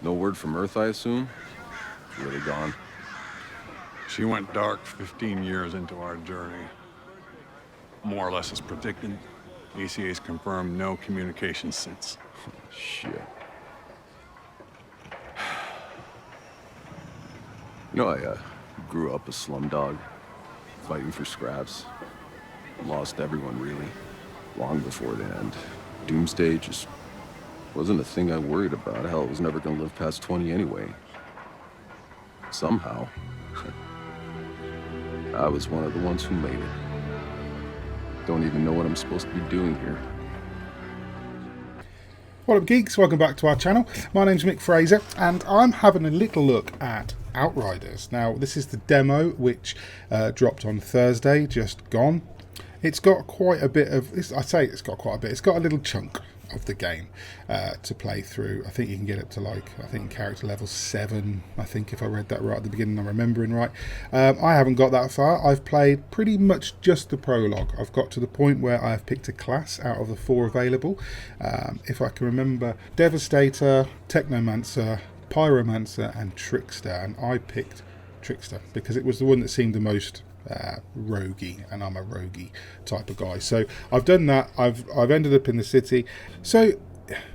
No word from Earth, I assume? Really gone. She went dark 15 years into our journey. More or less as predicted. ECA's confirmed no communication since. Shit. I grew up a slumdog, fighting for scraps. Lost everyone, really, long before the end. Doomsday just wasn't a thing I worried about. Hell, I was never gonna live past 20 anyway. Somehow, I was one of the ones who made it. Don't even know what I'm supposed to be doing here. What up, geeks? Welcome back to our channel. My name's Mick Fraser, and I'm having a little look at Outriders. Now, this is the demo which dropped on Thursday, just gone. It's got quite a bit of, I say it's got quite a bit, it's got a little chunk of the game to play through. I think you can get up to character level 7, I think, if I read that right at the beginning, I'm remembering right. I haven't got that far. I've played pretty much just the prologue. I've got to the point where I have picked a class out of the 4 available. If I can remember, Devastator, Technomancer, Pyromancer and Trickster, and I picked Trickster because it was the one that seemed the most roguey, and I'm a roguey type of guy. So I've done that. I've ended up in the city. So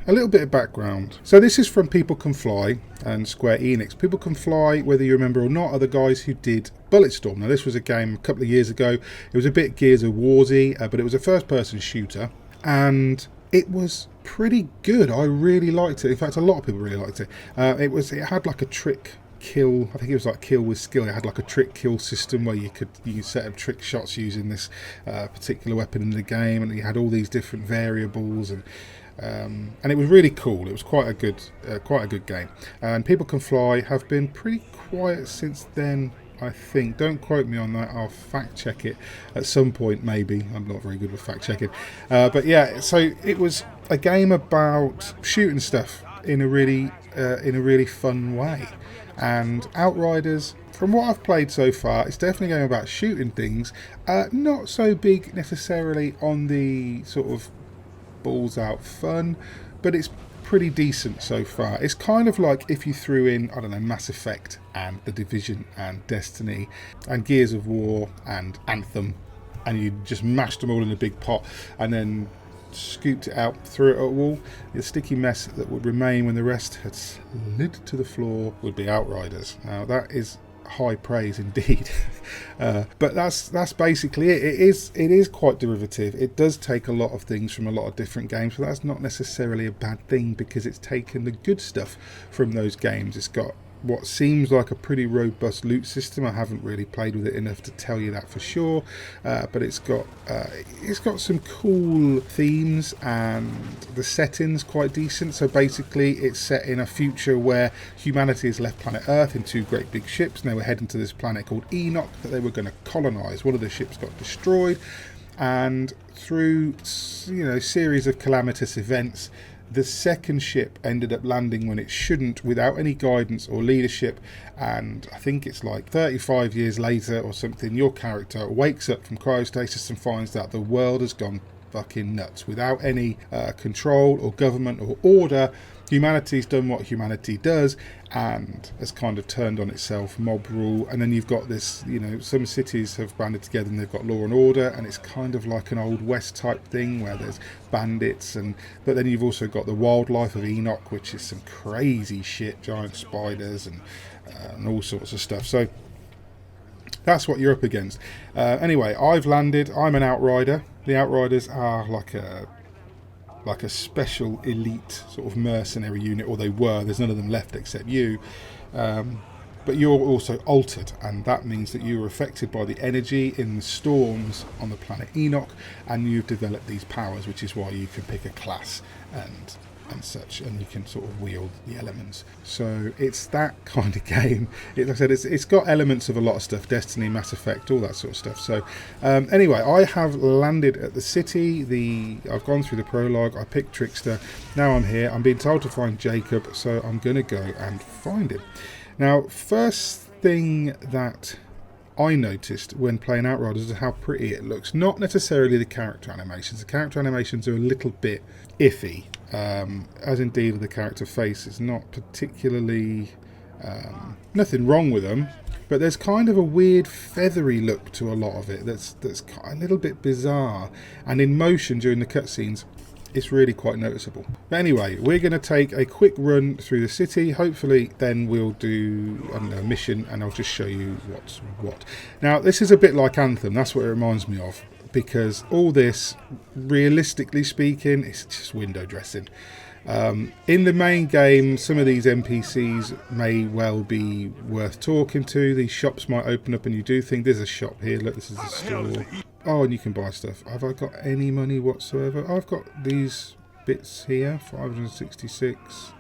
a little bit of background. So this is from People Can Fly and Square Enix. People Can Fly, whether you remember or not, are the guys who did Bulletstorm. Now this was a game a couple of years ago. It was a bit Gears of Warsy, but it was a first-person shooter, and it was pretty good. I really liked it. In fact, a lot of people really liked it. It had like a trick kill. I think it was like kill with skill. It had like a trick kill system where you could set up trick shots using this particular weapon in the game, and you had all these different variables, and it was really cool. It was quite a good game. And People Can Fly have been pretty quiet since then, I think. Don't quote me on that. I'll fact check it at some point, maybe. I'm not very good with fact checking, but yeah. So it was a game about shooting stuff in a really fun way. And Outriders, from what I've played so far, it's definitely a game about shooting things. Not so big necessarily on the sort of balls out fun, but it's pretty decent so far. It's kind of like if you threw in, I don't know, Mass Effect and The Division and Destiny and Gears of War and Anthem, and you just mashed them all in a big pot and then scooped it out, threw it at a wall. The sticky mess that would remain when the rest had slid to the floor would be Outriders. Now that is high praise indeed. But that's basically it. It is quite derivative. It does take a lot of things from a lot of different games, but that's not necessarily a bad thing because it's taken the good stuff from those games. It's got what seems like a pretty robust loot system. I haven't really played with it enough to tell you that for sure, but it's got some cool themes, and the setting's quite decent. So basically it's set in a future where humanity has left planet Earth in 2 great big ships, and they were heading to this planet called Enoch that they were going to colonize. One of the ships got destroyed, and through series of calamitous events, the second ship ended up landing when it shouldn't, without any guidance or leadership. And I think it's like 35 years later or something, your character wakes up from cryostasis and finds that the world has gone fucking nuts. Without any control or government or order, humanity's done what humanity does and has kind of turned on itself, mob rule. And then you've got this, some cities have banded together and they've got law and order, and it's kind of like an old west type thing where there's bandits, but then you've also got the wildlife of Enoch, which is some crazy shit, giant spiders and all sorts of stuff. So that's what you're up against. Anyway, I've landed. I'm an Outrider. The Outriders are like a special elite sort of mercenary unit, or they were. There's none of them left except you. But you're also altered, and that means that you are affected by the energy in the storms on the planet Enoch, and you've developed these powers, which is why you can pick a class and such, and you can sort of wield the elements. So it's that kind of game. Like I said, it's got elements of a lot of stuff, Destiny, Mass Effect, all that sort of stuff. So anyway, I have landed at the city. I've gone through the prologue. I picked Trickster. Now I'm here. I'm being told to find Jacob, so I'm going to go and find him. Now, first thing that I noticed when playing Outriders is how pretty it looks. Not necessarily the character animations. The character animations are a little bit iffy. as indeed the character face. It's not particularly nothing wrong with them, but there's kind of a weird feathery look to a lot of it that's a little bit bizarre, and in motion during the cutscenes it's really quite noticeable. But anyway, we're going to take a quick run through the city. Hopefully then we'll do, I don't know, a mission, and I'll just show you what's what. Now this is a bit like Anthem, that's what it reminds me of, because all this, realistically speaking, is just window dressing. In the main game, some of these NPCs may well be worth talking to. These shops might open up and you do think there's a shop here. Look, this is a store. Oh, and you can buy stuff. Have I got any money whatsoever? I've got these bits here, 566.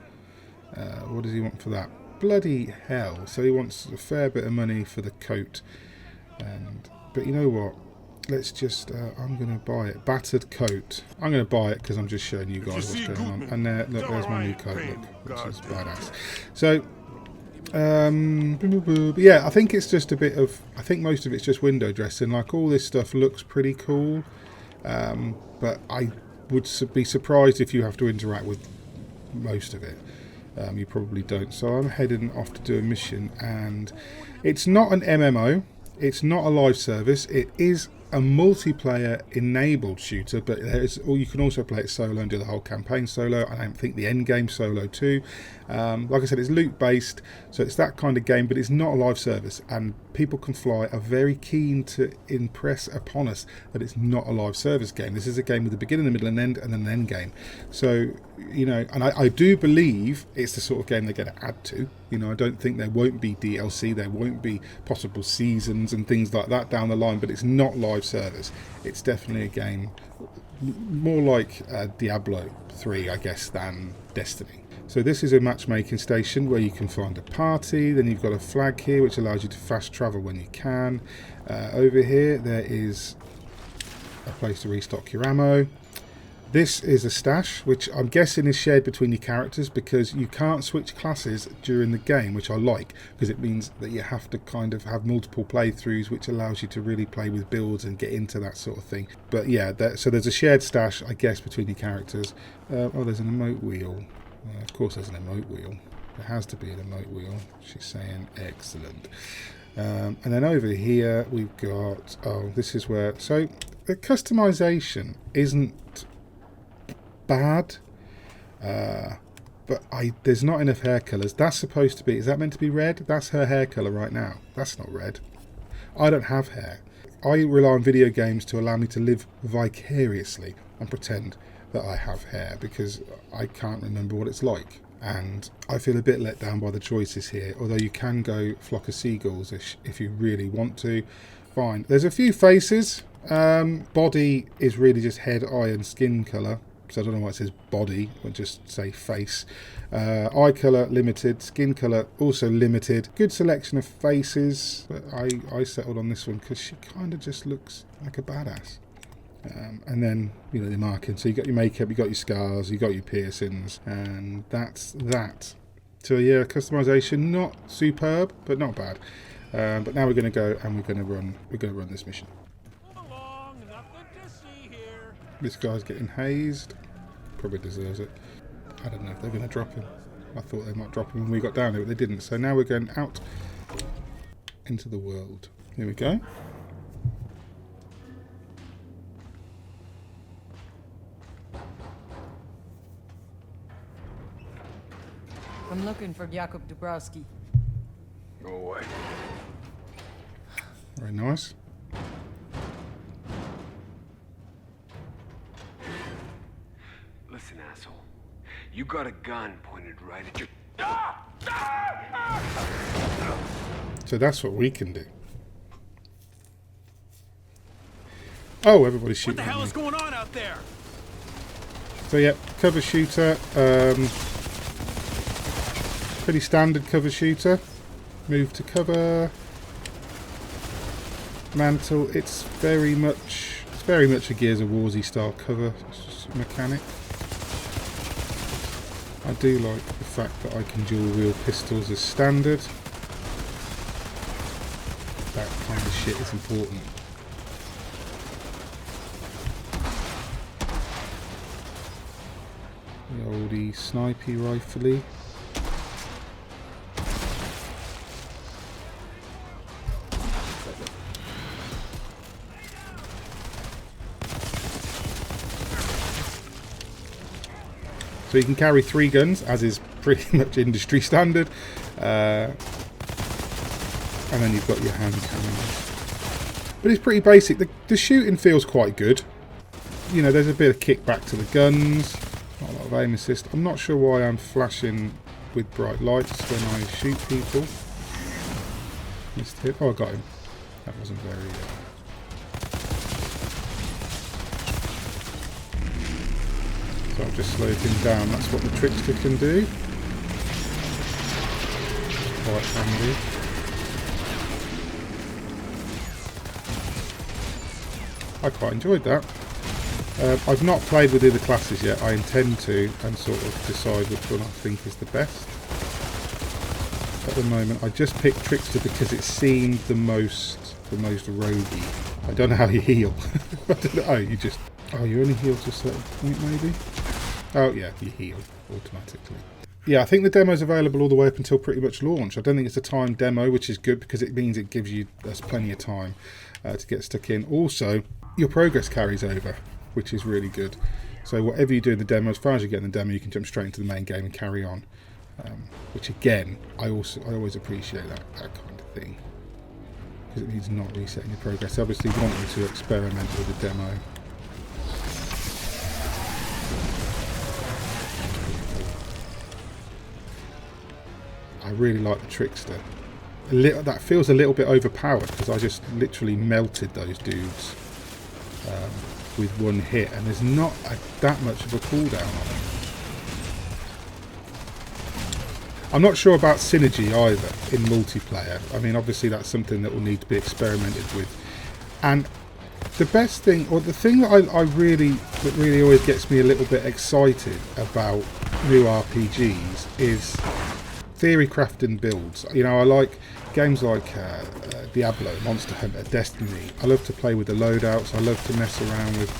What does he want for that? Bloody hell. So he wants a fair bit of money for the coat. But you know what? Let's just, I'm going to buy it. Battered coat. I'm going to buy it because I'm just showing you guys what's going on. And there, look, there's my new coat, look, which is badass. So, yeah, I think it's just a bit of, I think most of it's just window dressing. Like, all this stuff looks pretty cool. But I would be surprised if you have to interact with most of it. You probably don't. So I'm heading off to do a mission, and it's not an MMO. It's not a live service. It is a multiplayer enabled shooter, but you can also play it solo and do the whole campaign solo. I don't think the end game solo too. Like I said, it's loot based, so it's that kind of game, but it's not a live service, and People Can Fly are very keen to impress upon us that it's not a live service game. This is a game with a beginning, a middle and end, and then an end game. So, you know, and I do believe it's the sort of game they're going to add to. You know, I don't think there won't be DLC, there won't be possible seasons and things like that down the line, but it's not live service. It's definitely a game more like Diablo 3, I guess, than Destiny. So this is a matchmaking station where you can find a party. Then you've got a flag here which allows you to fast travel when you can. Over here there is a place to restock your ammo. This is a stash, which I'm guessing is shared between your characters, because you can't switch classes during the game, which I like, because it means that you have to kind of have multiple playthroughs, which allows you to really play with builds and get into that sort of thing. But yeah, so there's a shared stash, I guess, between your characters. Oh, there's an emote wheel. Of course there's an emote wheel. There has to be an emote wheel. She's saying excellent. And then over here we've got, oh, this is where, so the customization isn't bad, but there's not enough hair colours. That's supposed to be, is that meant to be red? That's her hair colour right now. That's not red. I don't have hair. I rely on video games to allow me to live vicariously and pretend that I have hair, because I can't remember what it's like, and I feel a bit let down by the choices here, although you can go flock of seagulls if you really want to. Fine. There's a few faces. Body is really just head, eye and skin colour, so I don't know why it says body, or just say face. Eye colour limited, skin colour also limited. Good selection of faces, but I settled on this one because she kind of just looks like a badass. And then, you know, the marking. So you got your makeup, you got your scars, you got your piercings, and that's that. So yeah, customization not superb, but not bad. But now we're going to go and we're going to run this mission. This guy's getting hazed. Probably deserves it. I don't know if they're going to drop him. I thought they might drop him when we got down there, but they didn't. So now we're going out into the world. Here we go. I'm looking for Jakub Dubrowski. Go away. Very nice. Listen, asshole. You got a gun pointed right at your... So that's what we can do. Oh, everybody's shooting. What the hell is going on out there? So yeah, cover shooter. Pretty standard cover shooter. Move to cover. Mantle. It's very much a Gears of Warsy style cover mechanic. I do like the fact that I can dual wield pistols as standard. That kind of shit is important. The oldie snipey rifley. So you can carry 3 guns, as is pretty much industry standard. And then you've got your hand cannons. But it's pretty basic. The shooting feels quite good. You know, there's a bit of kickback to the guns. Not a lot of aim assist. I'm not sure why I'm flashing with bright lights when I shoot people. Missed hit. Oh, I got him. That wasn't very... So I've just slowed him down. That's what the trickster can do. Quite handy. I quite enjoyed that. I've not played with the other classes yet. I intend to, and sort of decide which one I think is the best. At the moment, I just picked trickster because it seemed the most roguey. I don't know how you heal. I don't know. Oh, you just... Oh, you only heal to a certain point, maybe? Oh, yeah, you heal automatically. Yeah, I think the demo's available all the way up until pretty much launch. I don't think it's a timed demo, which is good because it means it gives you us plenty of time to get stuck in. Also, your progress carries over, which is really good. So whatever you do in the demo, as far as you get in the demo, you can jump straight into the main game and carry on. Which again, I always appreciate that kind of thing. Because it means not resetting your progress. Obviously, we want you to experiment with the demo. I really like the trickster. That feels a little bit overpowered because I just literally melted those dudes with one hit, and there's not that much of a cooldown on them. I'm not sure about synergy either in multiplayer. I mean, obviously that's something that will need to be experimented with. And the best thing, or the thing that that really always gets me a little bit excited about new RPGs is theory crafting builds. You know, I like games like Diablo, Monster Hunter, Destiny. I love to play with the loadouts. I love to mess around with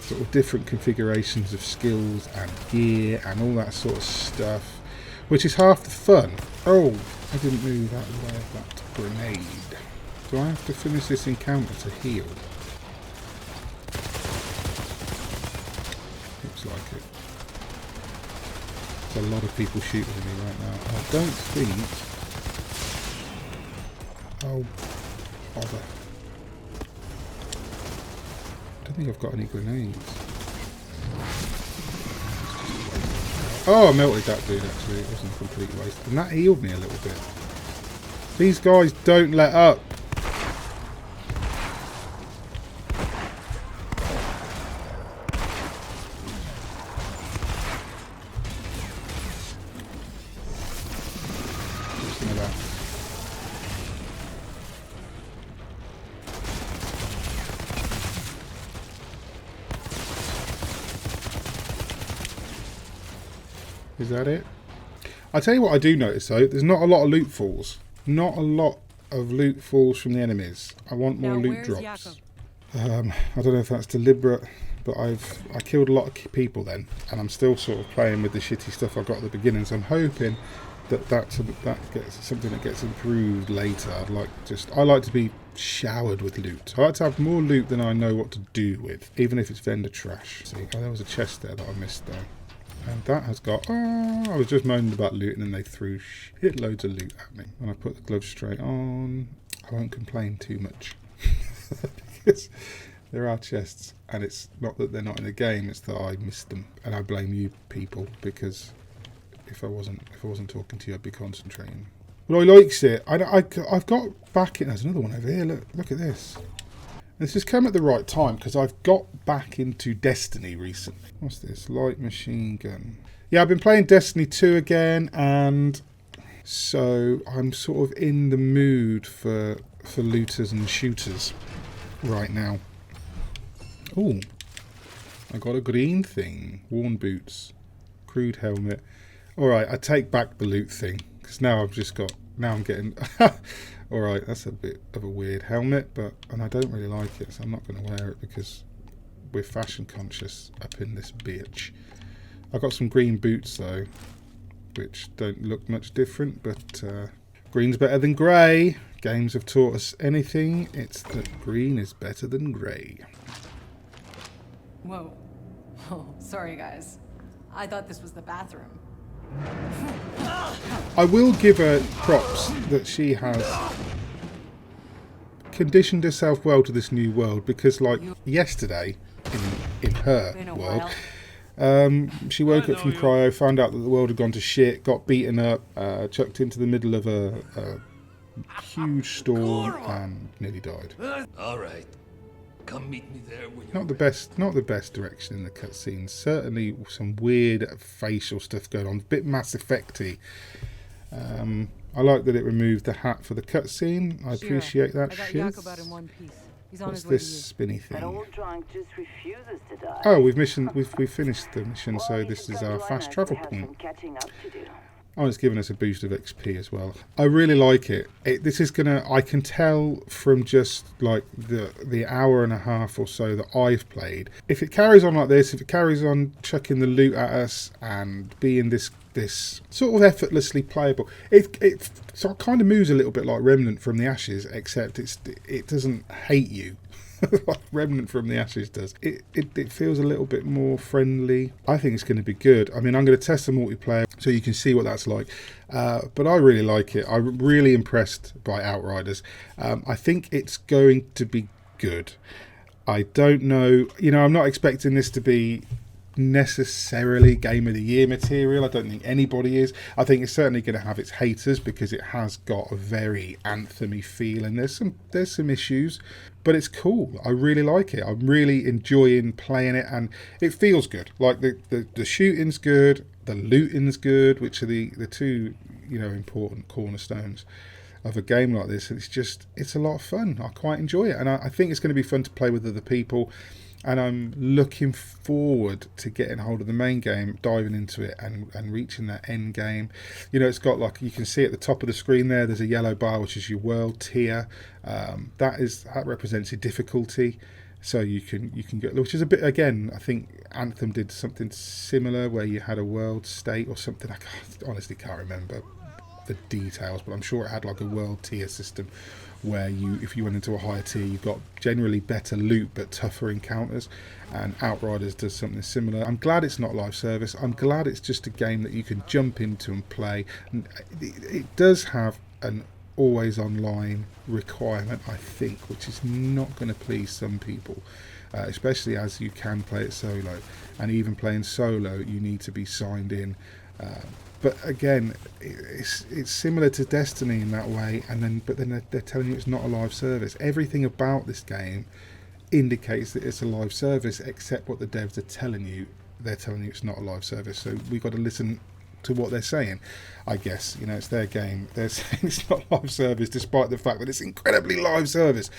sort of different configurations of skills and gear and all that sort of stuff, which is half the fun. Oh, I didn't move out of the way of that grenade. Do I have to finish this encounter to heal? Looks like it. There's a lot of people shooting at me right now. I don't think... Oh, bother. I don't think I've got any grenades. Oh, I melted that dude actually. It wasn't a complete waste. And that healed me a little bit. These guys don't let up. Is that it? I tell you what I do notice though, there's not a lot of loot falls. Not a lot of loot falls from the enemies. I want more loot drops. I don't know if that's deliberate, but I killed a lot of people then, and I'm still sort of playing with the shitty stuff I got at the beginning, so I'm hoping that gets something that gets improved later. I like to be showered with loot. I like to have more loot than I know what to do with, even if it's vendor trash. See, oh, there was a chest there that I missed though. And that has got... Oh, I was just moaning about loot and then they threw shitloads of loot at me. And I put the gloves straight on. I won't complain too much. Because there are chests. And it's not that they're not in the game, it's that I missed them. And I blame you people, because if I wasn't talking to you, I'd be concentrating. Well, I likes it. I've got back in... There's another one over here. Look at this. This has come at the right time because I've got back into Destiny recently. What's this? Light machine gun. Yeah, I've been playing Destiny 2 again, and so I'm sort of in the mood for looters and shooters right now. Ooh, I got a green thing. Worn boots. Crude helmet. Alright, I take back the loot thing because now I'm getting... Alright, that's a bit of a weird helmet, and I don't really like it, so I'm not going to wear it because we're fashion conscious up in this bitch. I got some green boots though, which don't look much different, but green's better than grey. Games have taught us anything, it's that green is better than grey. Whoa. Oh, sorry guys. I thought this was the bathroom. I will give her props that she has conditioned herself well to this new world, because like yesterday in her world, she woke up from cryo, found out that the world had gone to shit, got beaten up, chucked into the middle of a huge storm and nearly died. All right. Come meet me there when Not the best direction in the cutscenes. Certainly some weird facial stuff going on. A bit Mass Effect-y. I like that it removed the hat for the cutscene. I appreciate that I got shit. Jakob out in one piece. He's on What's his way this to you. spinny thing? An old drunk just refuses to die. Oh, we've finished the mission, so this is our fast travel point. Catching up to do. Oh, it's given us a boost of XP as well. I really like it. This is gonna. I can tell from just like the hour and a half or so that I've played. If it carries on like this, if it carries on chucking the loot at us and being this sort of effortlessly playable, it sort of kind of moves a little bit like Remnant from the Ashes, except it doesn't hate you. Like Remnant from the Ashes does. It feels a little bit more friendly. I think it's going to be good. I mean, I'm going to test the multiplayer so you can see what that's like. But I really like it. I'm really impressed by Outriders. I think it's going to be good. I don't know. You know, I'm not expecting this to be necessarily Game of the Year material. I don't think anybody is. I think it's certainly going to have its haters because it has got a very Anthem-y feel, and there's some issues, but it's cool. I really like it. I'm really enjoying playing it, and it feels good. Like the shooting's good, the looting's good, which are the two, you know, important cornerstones of a game like this. It's a lot of fun. I quite enjoy it, and I think it's going to be fun to play with other people. And I'm looking forward to getting hold of the main game, diving into it and reaching that end game. You know, it's got, like, you can see at the top of the screen there's a yellow bar, which is your world tier. That represents your difficulty. So you can get, which is a bit, again, I think Anthem did something similar where you had a world state or something. Honestly can't remember the details, but I'm sure it had like a world tier system where if you went into a higher tier, you got generally better loot but tougher encounters, and Outriders does something similar. I'm glad it's not live service. I'm glad it's just a game that you can jump into and play. And it does have an always online requirement, I think, which is not going to please some people, especially as you can play it solo, and even playing solo you need to be signed in. But again, it's similar to Destiny in that way, but then they're telling you it's not a live service. Everything about this game indicates that it's a live service, except what the devs are telling you. They're telling you it's not a live service, so we've got to listen to what they're saying. I guess, you know, it's their game. They're saying it's not live service, despite the fact that it's incredibly live service.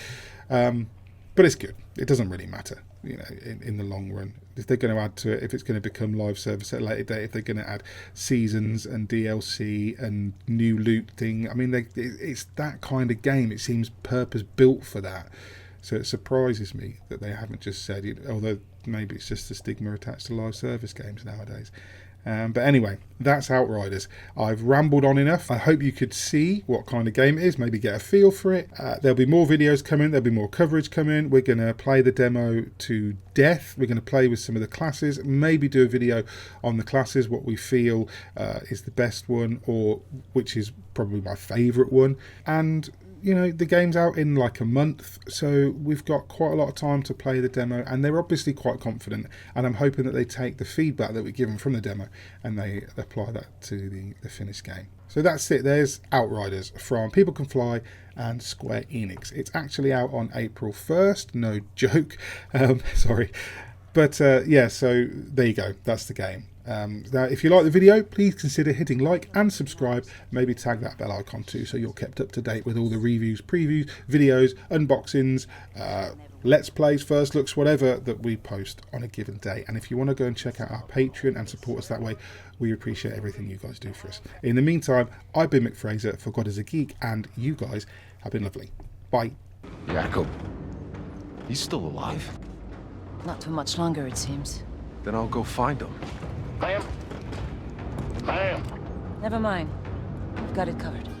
But it's good. It doesn't really matter, you know, in the long run. If they're going to add to it, if it's going to become live service at a later date, if they're going to add seasons and DLC and new loot thing, I mean, it's that kind of game. It seems purpose built for that. So it surprises me that they haven't just said it, although maybe it's just the stigma attached to live service games nowadays. But anyway, that's Outriders. I've rambled on enough. I hope you could see what kind of game it is, maybe get a feel for it. There'll be more videos coming, there'll be more coverage coming. We're going to play the demo to death. We're going to play with some of the classes, maybe do a video on the classes, what we feel is the best one, or which is probably my favourite one. And you know, the game's out in like a month, so we've got quite a lot of time to play the demo, and they're obviously quite confident, and I'm hoping that they take the feedback that we give them from the demo and they apply that to the finished game. So that's it. There's Outriders from People Can Fly and Square Enix. It's actually out on April 1st, no joke. Sorry. But yeah, so there you go. That's the game. Now, if you like the video, please consider hitting like and subscribe. Maybe tag that bell icon too, so you're kept up to date with all the reviews, previews, videos, unboxings, let's plays, first looks, whatever that we post on a given day. And if you want to go and check out our Patreon and support us that way, we appreciate everything you guys do for us. In the meantime, I've been Mick Fraser for God is a Geek, and you guys have been lovely. Bye. Jakob, he's still alive? Not too much longer, it seems. Then I'll go find him. Ma'am? Ma'am? Never mind. We've got it covered.